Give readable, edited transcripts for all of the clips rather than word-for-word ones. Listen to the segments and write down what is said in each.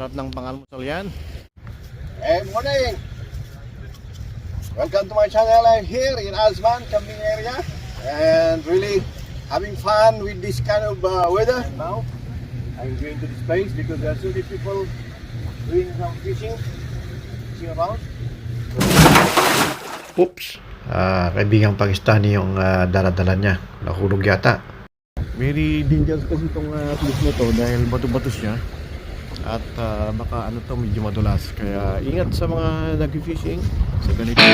Sarap ng pangalmusal yan. Good morning! Welcome to my channel. I'm here in Azman, camping area, and really having fun with this kind of weather. Now, I'm going to this place because there are so many people doing some fishing around. Oops. Kaibigang Pakistani yung dala-dala niya. Nahulog yata. Very dangerous kasi itong place na to dahil bato-bato siya. At baka ano to, medyo madulas. Kaya ingat sa mga nag-fishing sa ganito.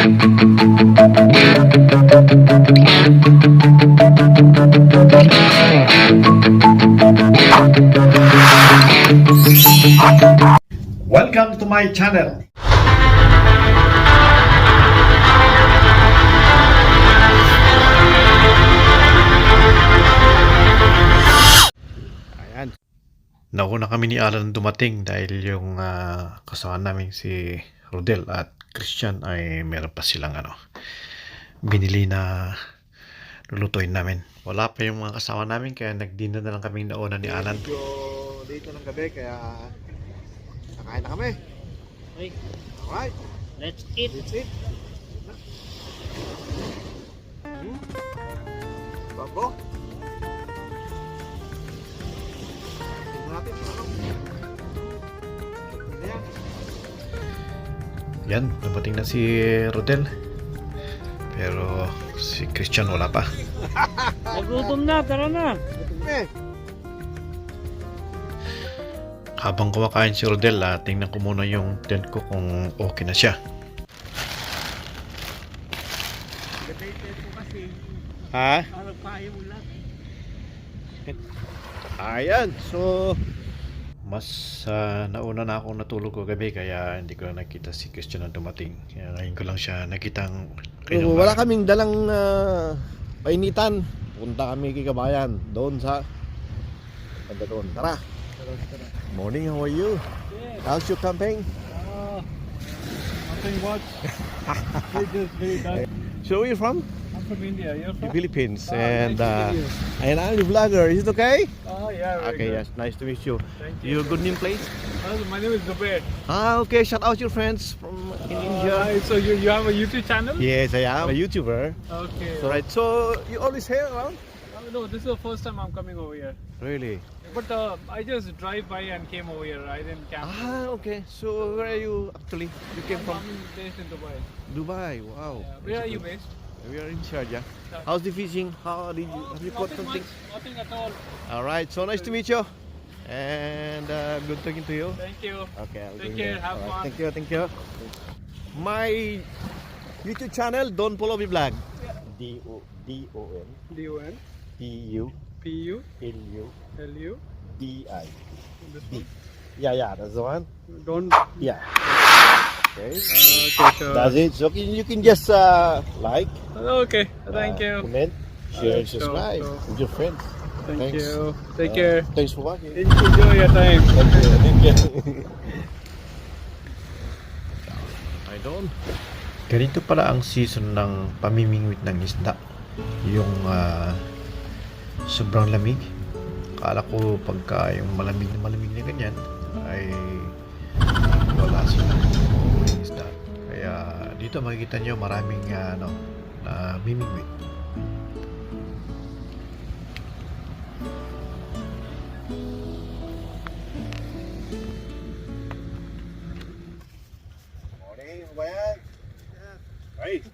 Welcome to my channel. Ayan. Nauna kami ni Alan dumating dahil yung kasama namin si Rodel at Christian ay meron pa silang binili na lulutuin namin. Wala pa yung mga kasama namin kaya nagdino na lang kaming nauna ni Alan. Medyo dito ng gabi kaya nakain na kami. Okay, Alright, let's eat. that's it. Babo. Tingnan natin ano. Ayan. Yan, dumating na si Rodel. Pero si Christian wala pa. Nagutom na, tara na. Eh, Habang kumakain si Rodel, tingnan ko muna yung tent ko kung okay na siya. ha? Ayan, so Mas nauna na akong natulog kagabi kaya hindi ko na nakita si Christian na dumating. Kaya ngayon ko lang siya nakitang wala kaming dalang painitan. Punta kami kay Kabayan doon sa banda doon. Tara. Morning, how are you? How's your camping? Nothing much. Very nice. So where you from? I'm from India. You're The from? Philippines. Nice to meet you. And I'm the vlogger. Is it okay? Oh, yeah. Very Okay, good. yes. Nice to meet you. Thank you. Your good name, please? My name is Zubair. Okay. Shout out your friends from in India. Right, so you have a YouTube channel? Yes, I am a YouTuber. Okay. So, right. So you always here around? No, this is the first time I'm coming over here. Really? But I just drive by and came over here. I didn't camp. Okay. So where are you actually? You came from I'm based in Dubai. Dubai. Wow. Yeah. Where are you based? We are in Sharjah. How's the fishing? Have you caught Nothing something? much. Nothing at all. All right. So nice to meet you. And good talking to you. Thank you. Okay. I'll Take do care, that. have All fun. Thank you. Thank you. My YouTube channel, Don't Follow Me Vlog. D-O-N D-O-N P-U-L-U P-U-L-U. D-I. This one. Yeah, that's the one. Don't. Yeah. Okay. Okay, sure. That's it. So you can just like, Okay. Thank you. comment, share, and Sure, subscribe sure. with your friends. Thank Thanks. you. Take care. Thanks for watching. Enjoy your time. Thank you. Thank you. I don't. Ganito pala ang season ng pamimingwit ng isda. Yung sobrang lamig. Akala ko pagka yung malamig na ganyan ay wala silang isda. Kaya dito makikita nyo maraming na mimingwit. Morning, Bayan. Right.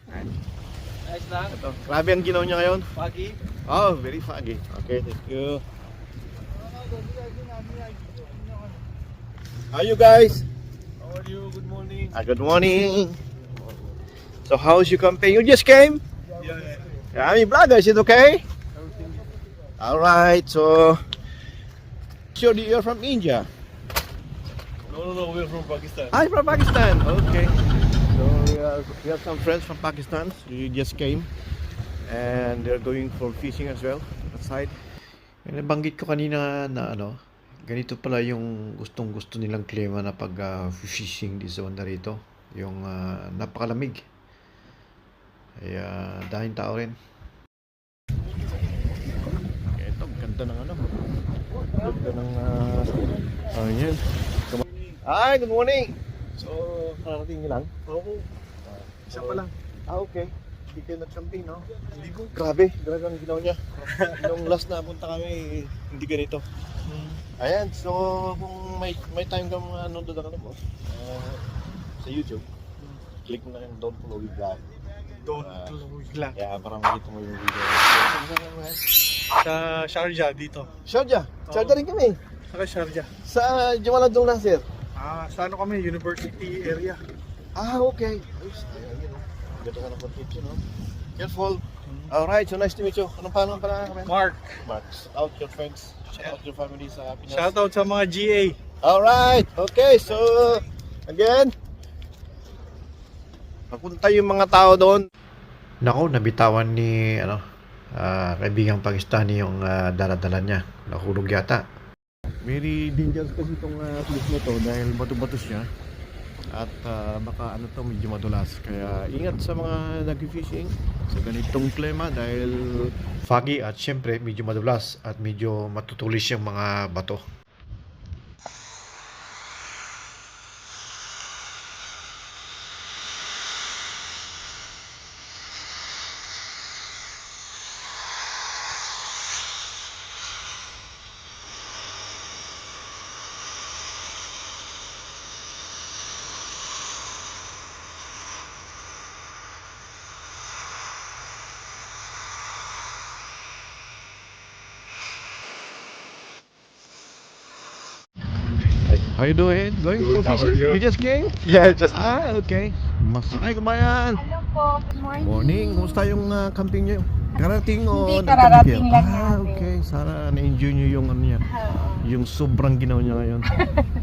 Nice lang. Ito. Grabe ang ginaw niya ngayon. Pagi. Oh, very foggy. Okay, thank you. How are you guys? How are you? Good morning. Good morning. So how's your campaign? You just came? Yeah. I'm a vlogger. Is it okay? Everything. All right. So, sure you're from India. No. We're from Pakistan. I'm from Pakistan. Okay. So we have some friends from Pakistan. You just came, and they're going for fishing as well outside. Nabanggit ko kanina na ganito pala yung gustong-gusto nilang klima na pag fishing di sa banda rito. Yung napakalamig. Kaya daming tao rin. Ito, ganda ng Ganda ng yan. Hi, good morning. So, kararating nyo lang? Oo. Isa pa lang. Okay. Hindi kayo nag-camping, no? Hindi ko. Grabe ang ginawa niya. Nung last na punta kami, hindi ganito. Ayan, so kung may time kang nanonood ng ano mo, sa YouTube, click mo na yung Don't Follow With Vlog. Don't Ah. tulog lang. Kaya parang makita mo yung video. Sa Sharjah dito. Sharjah! Sharjah rin kami. Sa Sharjah. Sa Jamal Abdul Nasir. Sa ano kami, university area. Okay. Ayos, ayan, yun, no? Ganda ka ng content yun, no? Careful. Alright, so nice to meet you. Anong pangalan pala kami? Mark, Mark. Shout out your friends. Shout out your family sa Pinas. shoutout sa mga GA. Alright, okay, so again, papunta yung mga tao doon. Nako, nabitawan ni kaibigang Pakistani yung dala-dala niya. Nahulog yata. Very dangerous kasi itong place na to dahil bato-bato siya. At baka medyo madulas. Kaya ingat sa mga nag-fishing sa ganitong klima dahil Foggy at syempre medyo madulas at medyo matutulis yung mga bato. how you doing? Going for fishing? You just came? Yeah, just Okay. Masay kabayan. Hello po, good morning. Morning. Kumusta yung camping nyo? Karating o Hindi, nagkampi kararating kayo? lang natin. Okay. Sana na-enjoy nyo yung ano niya. Yung sobrang ginawa niya ngayon.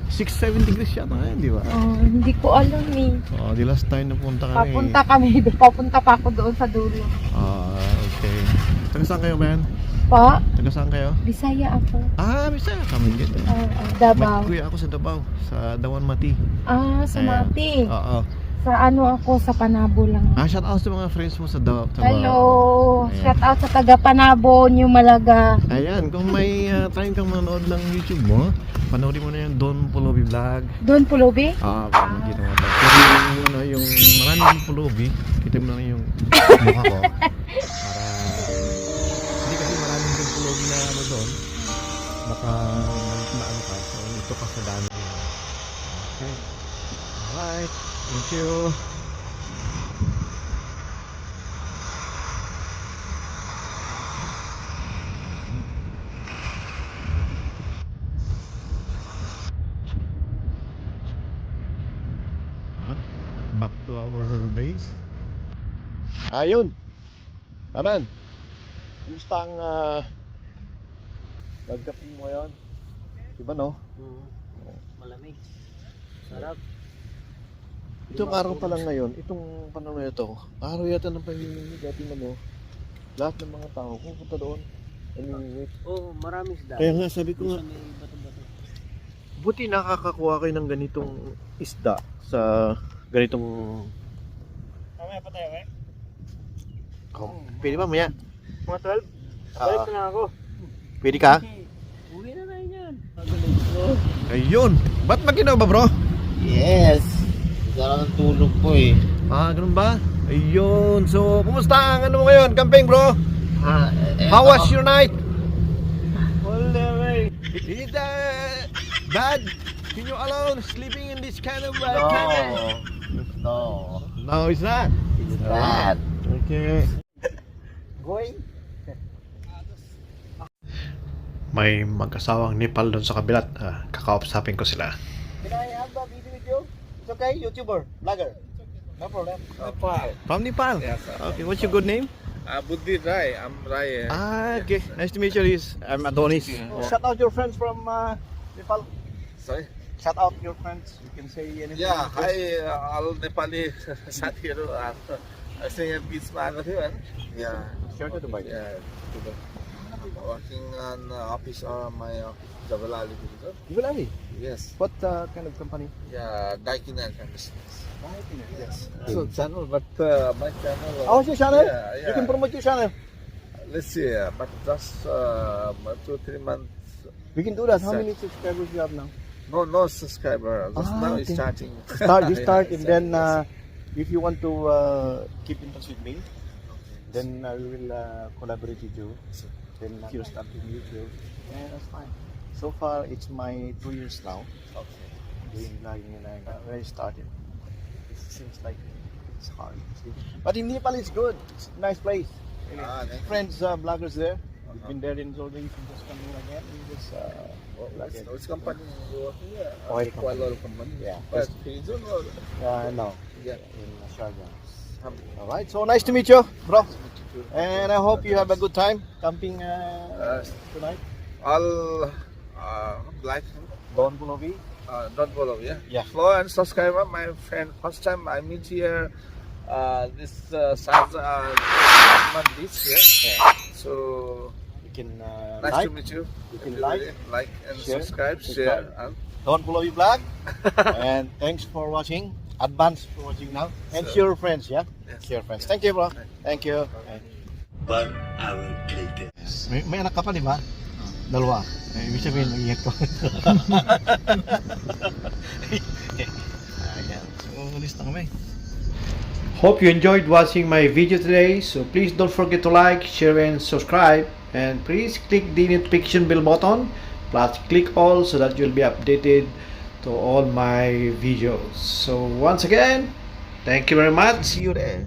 6-7 degrees siya na, di ba? Hindi ko alam eh. Oh, di last time na punta kami. Papunta pa ako doon sa dulo. Okay. Taga saan kayo, man? Pa, Taga saan kayo? Bisaya ako. Bisa kami dito. Davao. May kuya ako sa Davao, sa Dawan Mati. Sa Ayan. Mati. Oo. Sa ano ako, sa Panabo lang. Shout out sa mga friends mo sa Davao. Hello! Ayan. Shout out sa taga Panabo, New Malaga. Ayan, kung may time kang manood ng YouTube mo, panoorin mo na yung Don Pulubi Vlog. Don Pulubi? Parang ginawa to. Pero yung maraming Pulubi, kita mo na yung mukha ko. Para, hindi kasi maraming Don Pulubi na ano doon. Baka maano ka, so ito ka sa dami. Okay. Alright, thank you. Back to our base. Ayun. Aran. Kumusta ang pagkapin mo ngayon? Diba no? Malamig. Sarap. Itong araw pa lang ngayon, itong panahon na ito, araw yata ng pamimigay. Tingnan mo, lahat ng mga tao pupunta doon. Pamimigay. Oo, maraming isda. Kaya nga sabi ko nga, Sa may bato-bato. buti nakakakuha kayo ng ganitong isda sa ganitong... Mamaya pa tayo, eh? Pwede ba maya? Mga 12? Balik na ako. Pwede ka? Uwi na tayo yan. Ayun! Ba't maginaw ba bro? Yes. Kailangan ng tulog po eh. Ganun ba? Ayun! So, kumusta ang ano mo ngayon? Camping bro? How was your night? Is that bad? Can you alone sleeping in this kind of cabin? No. No, it's not. It's bad. Okay. Going? May mag-asawang Nepal doon sa kabilat. Kakaupsapin ko sila. Can I have a video with you? It's okay, YouTuber, vlogger. No problem. Nepal. From Nepal? Yes, sir. Okay, what's your good name? Buddhi Rai. I'm Rai. Okay. Nice to meet you. I'm Adonis. Shout out your friends from Nepal. Sorry? Shout out your friends. You can say anything. Yeah, hi, all Nepali साथीहरू ऐसे यहाँ बिचमा आएको थियो होइन यहाँ Share to Dubai. working on office or my Jabal Ali Division. Yuvalali. Yes, What kind of company? yeah, Daikin and business. Yes. So channel, but my channel. How's your channel? Yeah, yeah. You can promote your channel. Let's see, but just 2-3 months. We can do that. How Sir. many subscribers you have now? No subscriber. Just Ah, now okay. it's starting. You start, and Yes, then yes. if you want to keep in touch with me, then I will collaborate with you. Then you start in YouTube, and that's fine. So far, it's my 2 years now Okay. doing vlogging, and when I started, it seems like it's hard. But in Nepal, it's good. It's a nice place. Really. Thank you. Friends, bloggers there. We've been there in Jordan. You can just come in again. And just, vlog it. Which company you working here? Oil company. Oil company. Yeah. But Frizon or No, yeah. in Sharjah. All right. So nice to meet you, bro. And I hope you have a good time camping tonight. all like Don Bulovi. don't follow, yeah. Yeah. Follow and subscribe. My friend, first time I meet here. This Sharjah this here. Yeah. So You can nice like to meet you. You can Everybody. like and share, subscribe, subscribe. share. And Don Bulovi vlog. And thanks for watching. Advance for watching now. And So- share your friends, yeah. Yes. Share your friends. Thank you, bro. Thank you. May anak ka pa, di ba? Dalawa. Ibig sabihin, mag-ingat ko. Ayan. So, ulis na kami. Hope you enjoyed watching my video today. So please don't forget to like, share, and subscribe. And please click the notification bell button. Plus click all so that you'll be updated to all my videos. So once again, thank you very much. See you there.